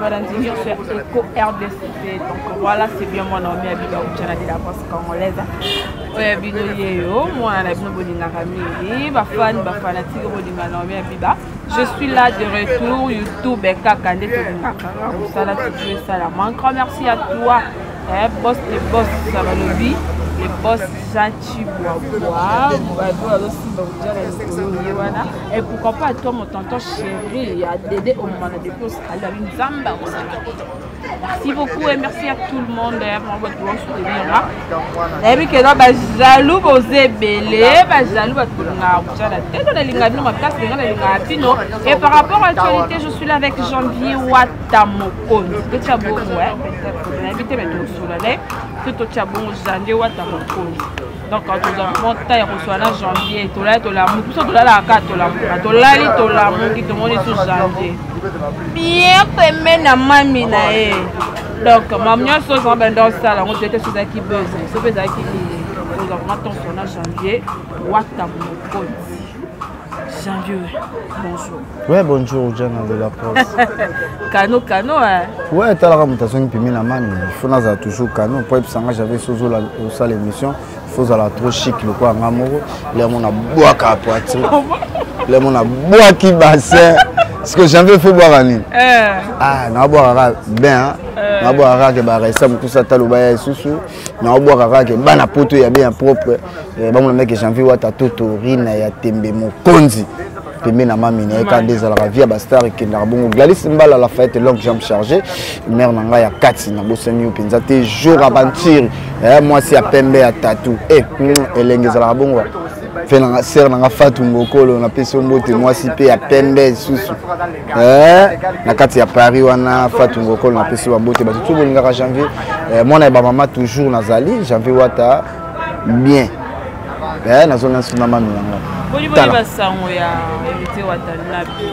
Balandini sur Eco RDC. Donc voilà, c'est bien mon nom, Abiba Uchana de la poste congolaise. Moi, je suis là de retour, YouTube et Kakande. Un grand merci à toi, boss de boss Savalobi, les boss Janchi Bois, et pourquoi pas à toi, mon tonton chéri, à Dédé au moment de poste à la Zamba. Merci beaucoup et merci à tout le monde. Et puis jaloux et par rapport à l'actualité, je suis là avec Janvier Watamokon. Donc quand nous avons monté janvier, bien aimé na mami na e. Donc maman so ça dans ça là on était sur qui buzz. Ce buzz qui nous avons ton janvier Watamokon. Janvier, bonjour. Ouais, bonjour, Jana de la poste. Cano, hein? Ouais, tu as la remontation qui la main. Il faut toujours cano. Pour que j'avais sozo au salle émission. Il faut aller trop chic, le quoi, en amoureux. Là, on a bois à poitrine. Là, on a bois qui bassin. Parce que j'avais fait boire en ligne. Ah, on a boire bien. On a boire que ça me couche à Talouba sous. On a boire que bana poto ya bien propre. Bon, le mec j'ai envie de voir toto rina ya tembe mon konzi. Pembe na mami na ka des ala via bastar qui na bongo Gladys Mbala la fête longue jambe chargée. Mère nanga ya kati na bosani penza te jour aventure. Moi c'est à pembe à tatou. Elenge za bongo. Fait na sœur na Fatou Ngokolo na peso mbote moi si pe ya pembe susu. Na kati ya Paris wana Fatou Ngokolo na peso mbote ba tout bolinga janvier. Moi na ba maman toujours nazali janvier wata bien. Na zone na mami nanga.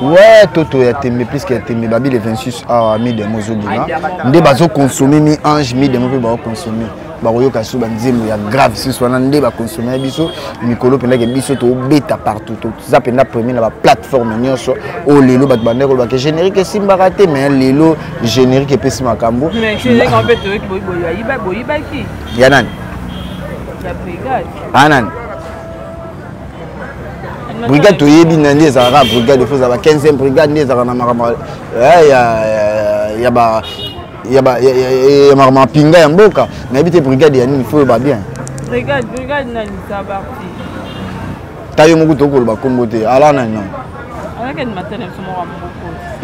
Ouais, Toto ya tembe plus que tembe babi le 26 à mi de mozobina. Ndé bazo consommer mi ange mi de mo ba consommer. Ba yoka so banzemu ya grave si so na ndé ba consommer biso mikolo penda ke biso to beta partout. To za penda premier na ba plateforme nyonso o lelo ba bandeko ba ke générique simba raté mais lelo générique pesi makambo. Mais générique en fait boyiba ki. Ya nani? Ya brigade. Anan. Brigade to yebi nandi ezara brigade faut avoir 15e brigade ndezara na makama ya makama pinga ya mboka na ebite brigade ya nini faut ba bien brigade nani ça parti tayo muku to ko ba kombo te ala na non avec une maternelle sur mon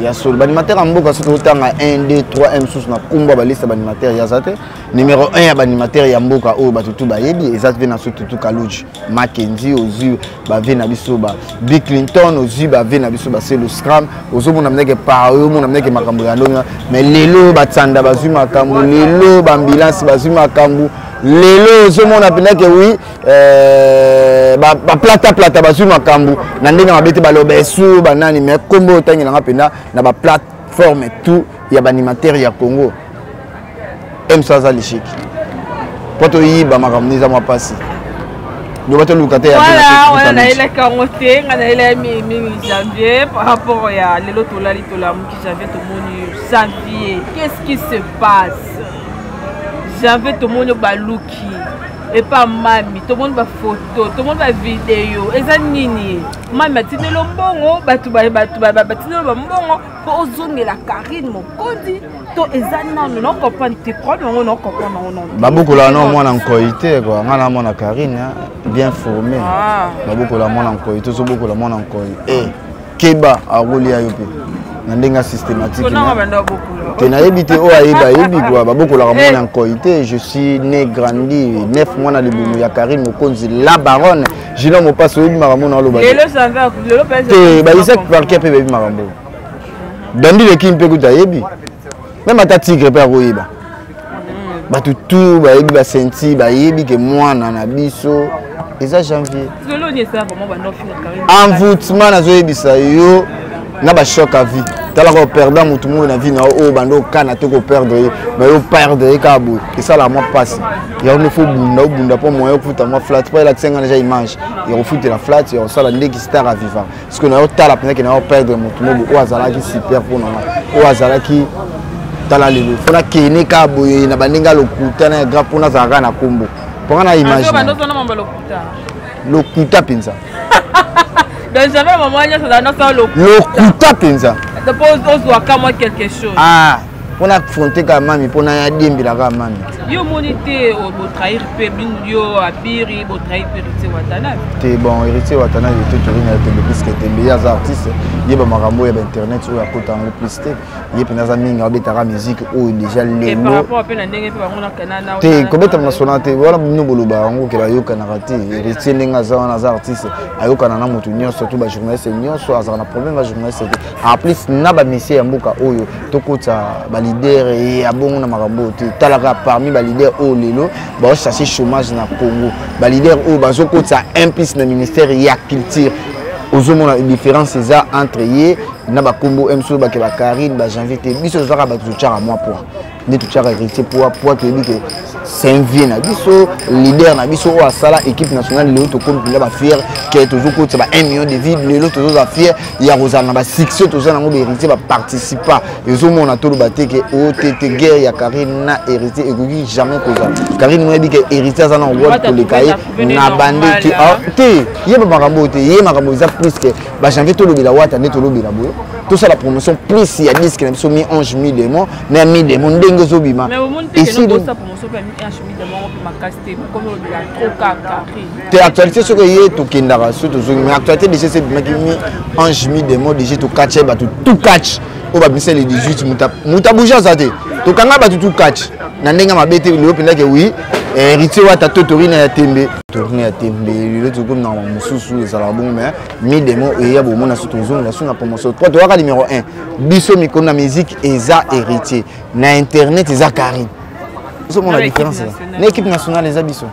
ya sol banimateur mboka surtout tanga 1 2 3 M sous na kumba ba liste banimateur ya zate numéro 1 ya banimateur ya mboka o batutu ba yebi ezate na surtout kaluji Mackenzie ozu ba ve na biso ba Bill Clinton ozu ba ve na biso ba c'est le scram ozo mona mneke pa o mona mneke makambo ya ndonga mais lelo ba tsanda bazu makambo lelo ba ambulance bazu makambo lelo ozo mona penake oui ba plata bazu makambo na ndenge mabete ba lobesu ba nani mais kombo tangi na pena na ba plateforme tout ya ba animateur ya Congo M3 Lichik poto yiba makamniza mwa pasi ndo bato lukate ya voilà na ile karote ngana ile mi janvier par rapport ya lelo tolali tolamu ki janvier to moni janvier qu'est-ce qui se passe janvier to moni baluki et pas mami tout le monde va photo tout le monde va vidéo eza nini mami atinelo mbongo batu batinelo mbongo po ozongela Karine Mokondi to eza nano non comprendre te crois non comprendre non babukola no mwana nkoité quoi ngana mwana Karine bien formé babukola mwana nkoité so bukola mwana nkoité keba aroli ayope na ndenga systématique na habité o aiba yebi quoi babukola mwana nkoité je suis né grandi 9 mois na libumu ya Karine Mokonzi la baronne jino mo passe yebi makambo na loba lelo ça va lelo pèse ba isek parquet pe yebi makambo dandi le kimpe kuta yebi même ata tigre pe akoyeba batu tout ba yebi ba senti ba yebi ke mwana na biso eza janvier lelo ni ça vraiment ba no finir Karine envoûtement na zo yebisa yo na ba choc à vie tala ko perdre mutu mo na vie na o bando kana te ko perdre mais yo perdre ka bo et ça la moi passe il y a une fois bunda pour moi futa moi flat pas la tsenga déjà image il refute la flat et on sala ndeki star à vivant parce que na yo tala pena que na perdre mutu mo o azala ki super pour na o azala ki tala lelo fona kene ka boye na baninga lokuta na grand pona zaka na kombo pona na image lokuta penza donc jamais maman nya ça dans ça lokuta penza suppose on doit moi quelque chose ah pona affronter ka mami pona ya dembila ka mami yo monité au trahir pe yo abiri au trahir héritier watana te bon héritier watana il était tourné à télé plus que télé ya artiste yeba makambo ya internet ou ya kota en publicité yeba na mingi abetara musique ou déjà les par rapport à pe na ndenge pe bangona kanana te kobeta national te wala bino boloba ngo ke bayoka na rati héritier ndenga za wana za artiste ayoka na mutu nyo surtout ba journaliste nyo so azana problème ba journaliste en plus na ba monsieur ya mboka oyo tokota ba leader et abongo na makambo te talaka parmi ba leader o lelo ba chercher chômage na Congo ba leader o bazokota implice na ministère ya culture ozomona différence eza entre ye na ba kombo emso ba ke ba Karine ba janvier te biso zaka ba tuchara moi pour ne tuchara héritier pour que dit que c'est un vieux na biso leader na biso o asala équipe nationale le to comme ba fier que toujours côté ba 1 million de vies le to toujours fier ya rozana ba succès to zana ngo héritier ba participa ozomona to ba te que o tete guerre ya Karine na héritier et jamais cause Karine mo dit que héritier zana world pour les cahiers na bande te te ye ba makambo te ye makambo za plus que ba janvier to lobila wata ne to lobila boyo tout ça la promotion plus il y a 10 qui n'a pas mis 11 000 démons mais 1000 démons dengue zobima et si ça promotion pas mis 11 000 démons pour ma caster comme lobila trop Karine te actualité ce que yé to kendara surtout mais actualité déjà c'est mis 11 000 démons déjà to catch ba tout catch au ba misel le 18 muta bouger ça te to kanga ba tout catch na ndenga mabete le openda que oui héritier wa ta totorine ya tembe tourner ya tembe le to comme na mususu ezala bon mais mi demo et ya bomona surtout zone la promotion 3 to waka numéro 1 biso mikolo na musique eza héritier na internet eza Karine so mon la différence na équipe nationale eza biso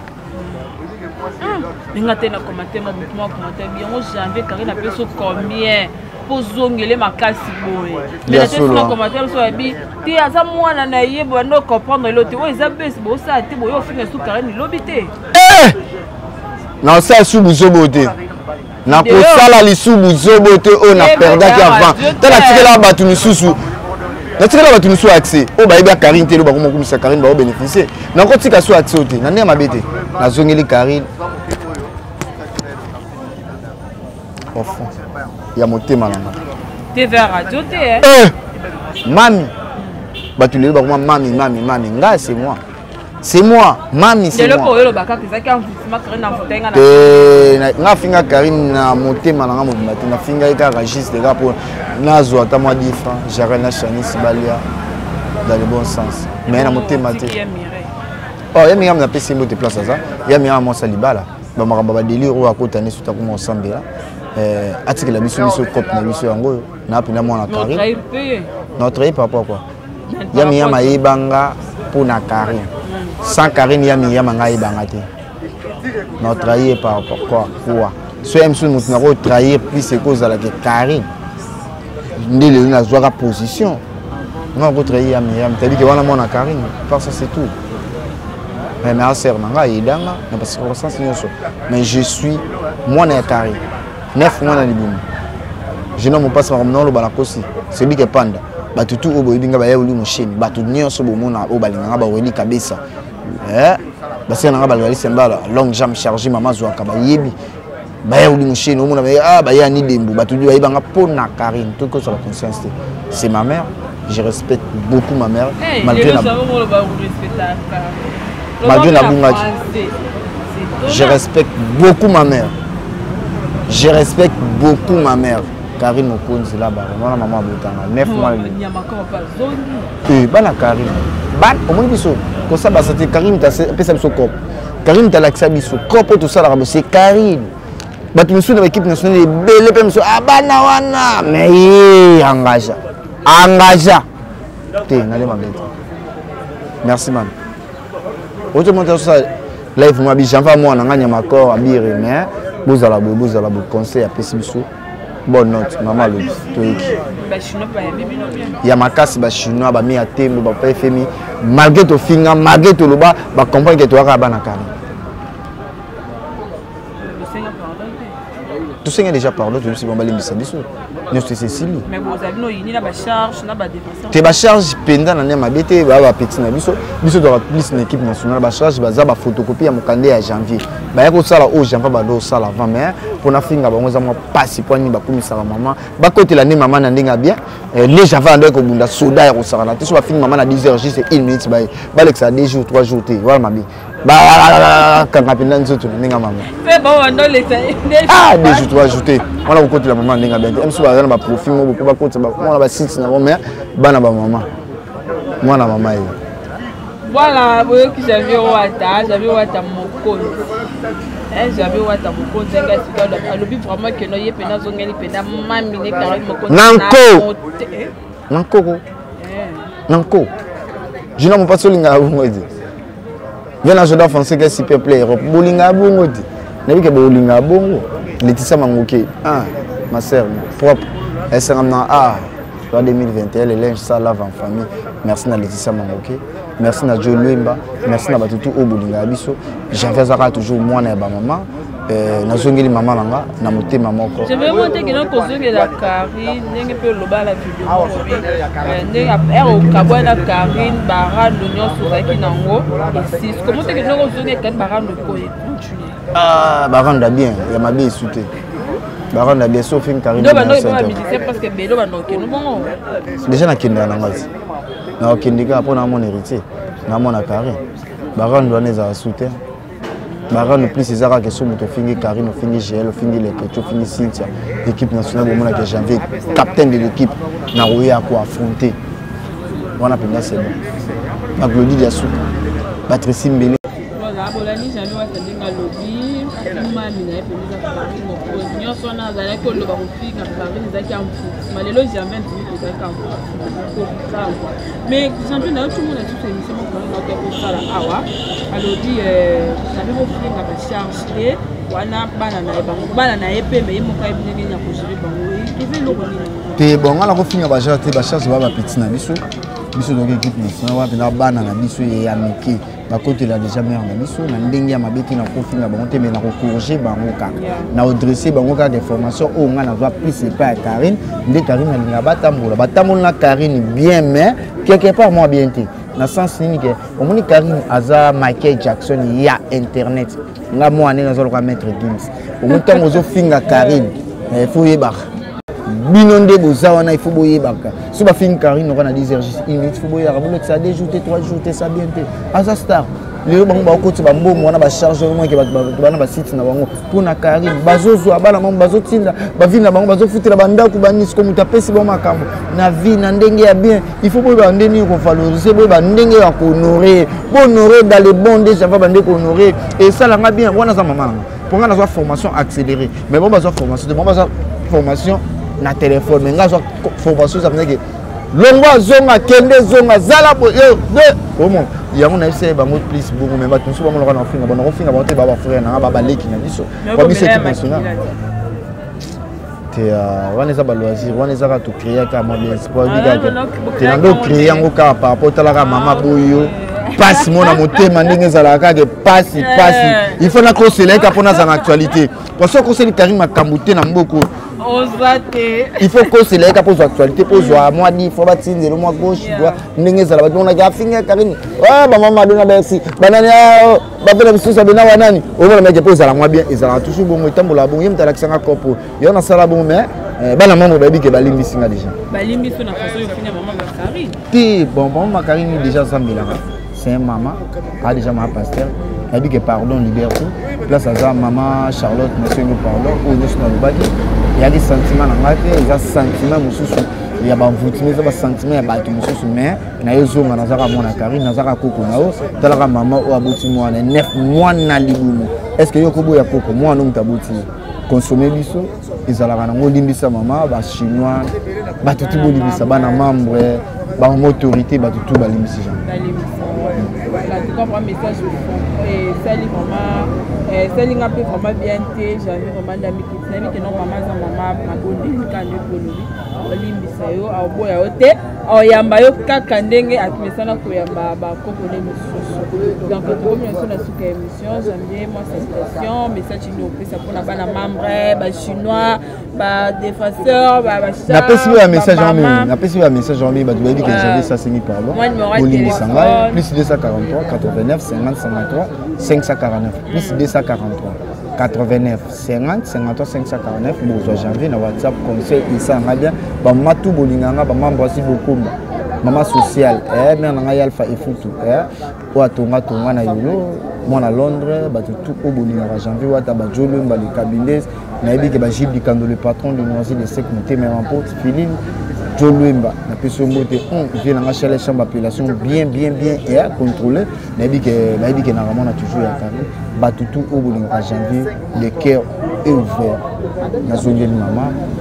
ninga tena commenter mo commenter bien o janvier Karine a peso combien pour zongele makasi boye mais la tête na commentaire so abi ti aza mwana na yebo no comprendre l'autre o eza bes bo sa ti boyo finga sou Karine lobité na sa sou buzobote na ko sala li sou buzobote o na perdaki avant tala tikela batu misusu na tikela batu misusu accès o ba yeba Karine te lo ba ko mokumisa Karine ba o bénéficier na ko tika sou accès ote na ndema mabete na zongeli Karine au fond il y a motema là t'es vers radio t'es mami batulé ba mami nga c'est moi mami c'est moi le baka que ça qui en Karine en fotenga na finga Karine na motema na ngamo matin na finga eka registre gars pour nazo ata moi 10 francs j'arrête na Chanice Balia dans le bon sens mais na motema te oh ya mi na pesi mbote place ça ya mi mo salibala ba makamba ba délire ou akota ne suta ko ensemble là atikela la mission cop na mission yango na pina mona Karine notre par rapport quoi yami yama yebanga pour na Karine sans Karine yami yama nga yebanga te notre trahir par rapport quoi so emsu mutu na ko trahir plus c'est cause la que Karine ndele na zoa position non ko trahir yami yama tadi que wana mona Karine parce que c'est tout mais ma sœur nanga yedanga na parce que ça c'est mais je suis moi na Karine 9 mois na libumu je n'ai pas ça non le balakosi c'est lui qui panda batutu obo ibinga ba yuli musheni batu nyonso bomona o balinganga ba weli kabisa basi nanga balali sembala long jam chargé mama zwaka ba yebi ba yuli musheni omona ba ya ni dembu batu di bayibanga pona Karine tout que sur la conscience c'est ma mère je respecte beaucoup ma mère malgré la je respecte beaucoup ma mère. Je respecte beaucoup ma mère. Karine Mokonzi là-bas. Moi, maman Boutanga. 9 mois. Bana Karine. Ban, au moins, biso. Comme ça, c'était Karine, tu as fait ça, cop. Karine, tu as l'accès à biso. Cop, tout ça, c'est Karine. Tu me souviens de l'équipe nationale, belle, ah, bana, mais engagea. Merci, man. Autrement, ça, live, moi, j'en vais moi, on a un accord à Bire, mais. Vous allez conseil à Pessibiso. Bonne note, maman le il y a ma casse, bah chinois, bah mi à thème, bah pas FMI. Malgré ton finger, malgré ton loba, bah comprendre que tu as rabana Karine. Tout ça déjà pardon, tu sais bon bali bisabiso. Nous c'est Cécilie. Mais vous avez no yini na ba charge, na ba défenseur. Te ba charge pendant na ma bete ba petit na biso. Biso doit plus une équipe nationale ba charge ba za ba photocopie ya mokande ya janvier. Ba ya ko sala au janvier ba do sala avant mais pour na finga ba ngoza mo passe pour ni ba komisa maman. Ba côté la ni maman na ndinga bien. Les javans de ko bunda soda ya ko sala na. Te so ba finga maman na 10h juste 1 minute ba lexa 2 jours 3 jours te. Voilà mabi. Bah quand rapidement nous tout ndinga maman. C'est bon on doit laisser. Ah 2 jours 3 jours te. Voilà ko côté la maman ndinga bien. Même so ba na ba profil mo ko ba côté ba on ba site na mais bana ba maman. Moi na maman. Voilà, vous voyez que j'avais Wata Mokonzi. J'avais Wata Mokonzi, le but vraiment que nous ayons pénal zongeli pénal mamine car Nanko. Nanko. Nanko. Je n'ai pas solinga bongo. Viens à jouer français que super player. Bolinga bongo. N'a vu que bolinga bongo. Laetitia Mangoké. Ah, ma sœur propre. Elle sera maintenant 2021 les linges ça lave en famille. Merci à Laetitia Mangoké. Merci à Joe Luemba, merci à Batutu Obulinga Biso. J'avais toujours moi et ma maman. Na zongeli maman langa na motema moko. Je vais monter que nous kozongi la Karine, n'engue pe loba la vidéo. N'engue au kabwana Karine bara l'union sur qui nango. Et si comment que nous kozongi kan bara le ko continuer. Ah bara nda bien, ya mabe souté. Bara nda bien sauf une Karine. Non ba non ba musicien parce que belo ba non que nous bon. Déjà na kinda na ngati. Na kindika pour na mon héritier. Na mon Karine. Bara ndo neza souté. Bara no plus ezara que so moto fingi Karine, fingi GL, fingi Lekecho, fingi Cynthia, l'équipe nationale au moment que j'avais capitaine de l'équipe na roya quoi affronter. On a pena c'est bon. Applaudi Diasou. Patrice Mbele. Voilà, bolani jamais wa tendinga lobby, kuma mina epeleza Karine mo position sona zala ko loba ko finga Karine zaki en foot. Malelo jamais dit que zaki en foot. Mais champion na tout le monde a tout émission pour notre sala awa. Alors dit j'avais mon frère à charge et wana bana na épée mais mo ka ibinenge nya ko gérer bango et trouver le rôle. Te bon ala ko finga ba charge ba petit na biso. Biso donc équipe nationale wa pena bana na biso et amiki. Ba côté là déjà meilleur na biso na ndenge ya mabeki na ko finga bango te mais na ko corriger bango ka. Na redresser bango ka des formations au nga na va plus pas à Karine, ndé Karine na linga batambola Karine bien mais quelque part moi bien té. Na sens nini ke omoni Karine aza Michael Jackson ya internet nga mo ane na zo ko mettre Gims omoni tango zo finga Karine il faut yeba binonde boza wana il faut boyebaka so ba finga Karine on a 10h il faut boyeba bolo que ça 2 jours 3 jours ça bien té aza star le bango ba ko tsa mbongo wana ba charger mo ke bana ba site na bango pour na Karine bazozo abana mo bazotinda ba vina bango bazofutira banda ku banis ko mutapesi ba makambo na vie na ndenge ya bien il faut boyeba ndeni ko valoriser boyeba ndenge ya ko honorer dans les bons déjà va bande ko honorer et ça la bien wana za mama pour nga na formation accélérée mais bon bazo formation na téléphone mais nga formation ça veut dire longwa zonga kende zonga zala bo comment yango na essayer bango plus bongo mais bato so bango na finga bango finga bango te baba frère na baba leki na biso kwa biso équipe nationale te wana za ba loisir wana za ka to créer ka mo bien sport diga te nando créer yango ka par rapport talaka mama boyo passe mona motema ndenge zala ka ke passe il faut na ko seleka pona za actualité parce que ko seli Karine makambuté na mboko il faut que c'est là pour l'actualité pour jouer moi dit faut bâtir le mois gauche doit ndenge zala on a finga Karine ah maman dona merci banana ba bela biso ça bena wanani au moins mec pour zala moi bien ils zala toujours bon tambola bon yem talaxanga kopo yo na sala bon mais bana maman baby ke balimbi singa déjà balimbi so na façon yo finga maman Karine ti bon maman Karine déjà zambila c'est maman a déjà ma pasteur elle dit que pardon liberté place à maman Charlotte monsieur pardon ou nous na lobaki il y a des sentiments dans ma vie, il y a des sentiments il y a des sentiments mais na yozo na zaka mona Karine na zaka koko nao talaka maman o aboti mwana 9 mois na libumu est-ce que yoko boya koko moi no mtaboti consommer biso ezalaka nango limbisa maman ba chinois ba tutu bolimbisa bana membre ba autorité ba tutu balimbisa la tout cas message et celle maman celle nga pe vraiment bien té j'avais vraiment d'amis qui non maman za maman ma bonne quand je peux lui limbisa yo a boya ote oyamba yo kaka ndenge atumesana koyamba bakongole mosusu. Donc tokomi na suka émission janvier moi salutation message ni opesa mpona bana membre bachinois badéfenseur napesi yo ya message en meme napesi yo ya message en meme bato bayebi ke janvier ça sengi pardon bolimbisa ngai plus 243 89 50 53 549 plus 243 89 50 53 549 bozwa janvier na WhatsApp conseil isanga bien bamama tu bolinganga bamambo asi bokumba mama social mère na ngai alpha efutu o atonga tonga na yolo mwana Londres bato tout o bolinganga janvier wata ba jolo mba le cabinet na yebi ke ba Gilles Dikando le patron de Noisy de Sec Monté mais en porte Philine Jolwemba na peso mbote vient na chalet chambre appellation bien et à contrôler na yebi ke na ramona toujours ya carré batutu au bolinga janvier le cœur est ouvert na zongeli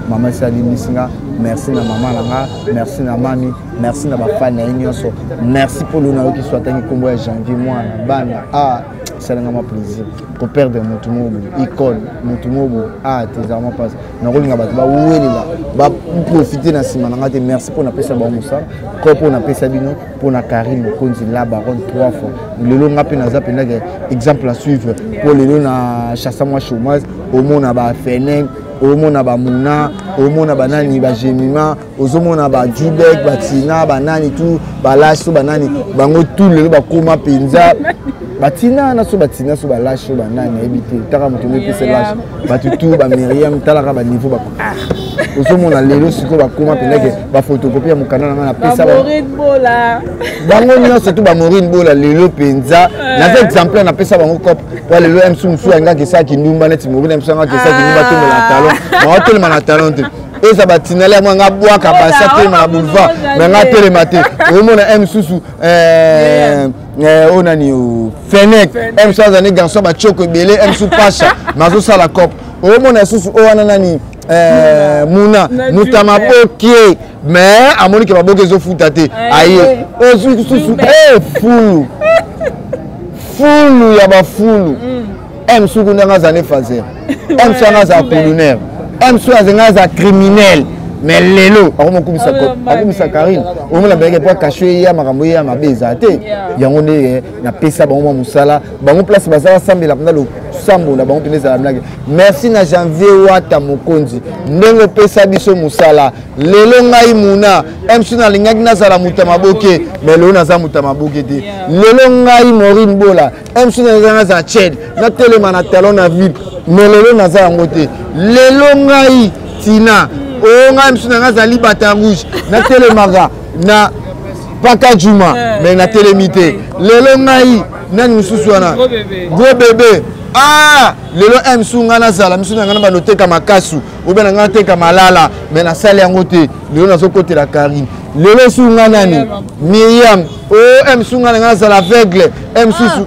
maman sali misinga merci na maman langa merci na mami merci na ba fan na nyonso merci pour le na qui soit tangi kombo ya janvier moi na bana ça n'a pas plaisir pour perdre mon tomobo icône mon tomobo tes armes passe na rolinga ba ba welela ba profiter na sima na te merci pour na pesa ba musa ko pour na pesa bino pour na Karine Konzi la baronne 3 fois le long ngapi na zapenda exemple à suivre pour le na chassa moi chômage au monde ba feneng au monde ba muna au monde ba nani ba jemima au monde ba jubek ba tina ba nani tout ba lasso ba nani bango tout le ba koma penza batina na so batina so ba lâche ba nani ebité taka moto ne pese lâche batutu ba Myriam talaka ba niveau ba ozo mona lelo siko ba koma pendeke ba photocopie ya mukana na pesa ba Maureen Bola bango nyonso surtout ba Maureen Bola lelo penza na exemple na pesa bango cop pour lelo msusu anga kesa kindumba neti Maureen msusu anga kesa kindumba to la talon ma hotel mana talon te eza batinala mwanga bwaka basa te na boulevard mais nga tele maté o mona msusu onani o Fenec msusu azani garçon ba choko belé msusu pasha mazo sala cop o mona susu o wana nani muna mutama bokie mais amoni ke baboke zo futa te aye o susu fulu ya ba fulu msusu ndanga zane fazer msusu anga za colonel msusu azanga za criminel mais lelo akomisa Karine omona beke po cacher ya makambo ya mabeza te yango ne na pesa bango musala bango place bazala sambela panda lo sambo na bango pineza la blague merci na janvier wata mokonzi ndenge pesa biso musala lelo ngai muna msu na lingaki nazala mutama boke mais lelo naza mutama boke te lelo ngai Maureen Bola msu na za ched na telema na talon na ville mais lelo naza yango te lelo ngai tina o nga msu na za libata rouge na telemaka na paka juma mais na telemite lelo ngai nani mususu wana gros bébé lelo msu nga nazala msu na nga ba noteka makasu ou bien nga teka malala mais na sale yango te lelo nazo côté la Karine lelo su nga nani Myriam msu nga nazala aveugle msusu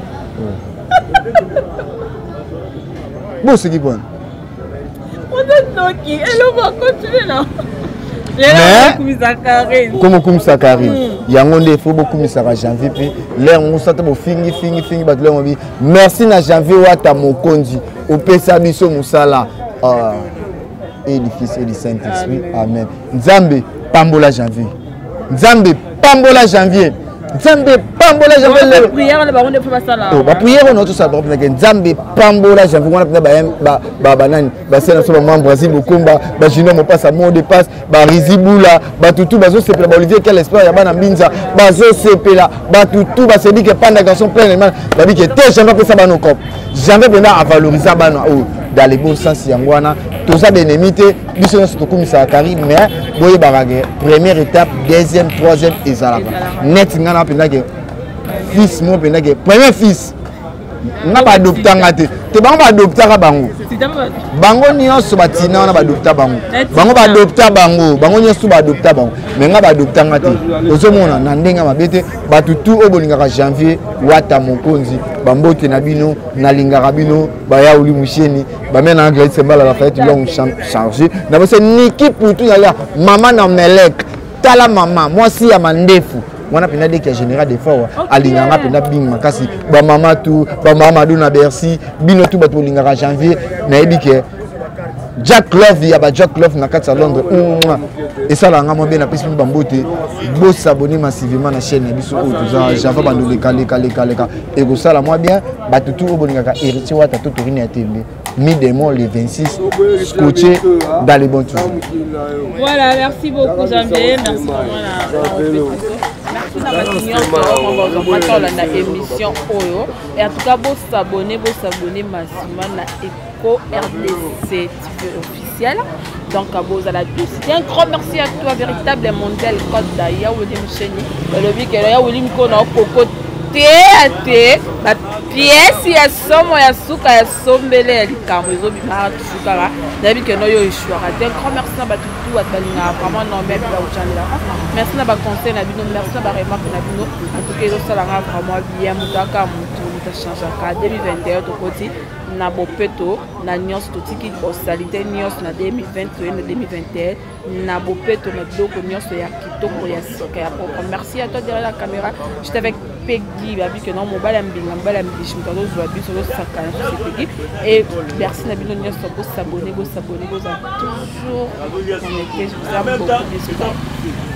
bon c'est qui bon Comment kumisa Karine yango nde faut beaucoup kumisa janvier pe l'air musata bo fingi batule mobi merci na janvier wata mokonzi opesa biso musala édifice du Saint-Esprit amen nzambe pambola janvier Nzambe pambola janvier prière na baronde fa basala ba prière on ça ba nzambe pambola janvier wana ba nani ba sena so ba membre Brésil bokomba ba jino mo passe mot de passe ba rizibula ba tutu bazo sepela ba Olivier quel espoir ya bana mbinza bazo sepela ba tutu ba se dit que panda garçon pleinement ba dit que te jamais pesa ba no cop jamais bena à valoriser bana dans les bons sens yangwana tout ça bénémité biso na to komisa Karine mais boye barage première étape deuxième troisième et ça net ngana penda que fils mo penda que premier fils nga ba adopta ngate te bango ba adopta bango nyonso batina wana ba adopta bango ba adopta bango nyonso ba adopta bango mais nga ba adopta ngate ozomona na ndenga mabete batutu obolingaka janvier wata mokonzi bambote na bino na lingaka bino ba yauli musheni ba mena anglais sembala la fête longue chargée na bose niki putu ya mama na melek tala mama moi si ya mandefu mwana penda de ki général des fois alinganga penda bing makasi ba mama tu ba mama do na Bercy bino tu bato lingaka janvier na ebike Jack Love, il y a Jack Love na kati à Londres. Et ça là ngamo bien na pesi bambote. Bo s'abonner massivement na chaîne biso o tuza java bando le kale. Et ko ça là moi bien ba tout au boningaka héritier wa tato tourine à TV. Mi-démon le 26 scotché dans les bons tours. Voilà, merci beaucoup Janvier, merci merci la émission Oyo. Et en tout cas, vous s'abonnez massivement à Eco RDC TV officiel. Donc, vous allez tous. Un grand merci à toi, véritable mondial Code d'Aya William Cheni. Le but que là, William Kona Coco Théâté, la pièce ya somo ya suka ya sombele ya likambo ezobima suka na bi que no yo ishwara. Un grand merci na batutu atalinga vraiment non même la uchanela. Merci na ba conseil na bino, merci na ba remarque na bino. En tout cas, eso sala vraiment bien mutaka mutu changer ka 2021 to koti na bopeto na nyos to tiki osalité nyos na 2021 na 2021 na bopeto na doko nyos ya kitoko ya soka ya propre. Merci à toi derrière la caméra. J'étais avec Peggy babi que non mobile mbinga mbala mbishi mtalo zwa biso lo sakana c'est Peggy et merci na bino nyos to s'abonner vous toujours connecté. Je vous aime beaucoup.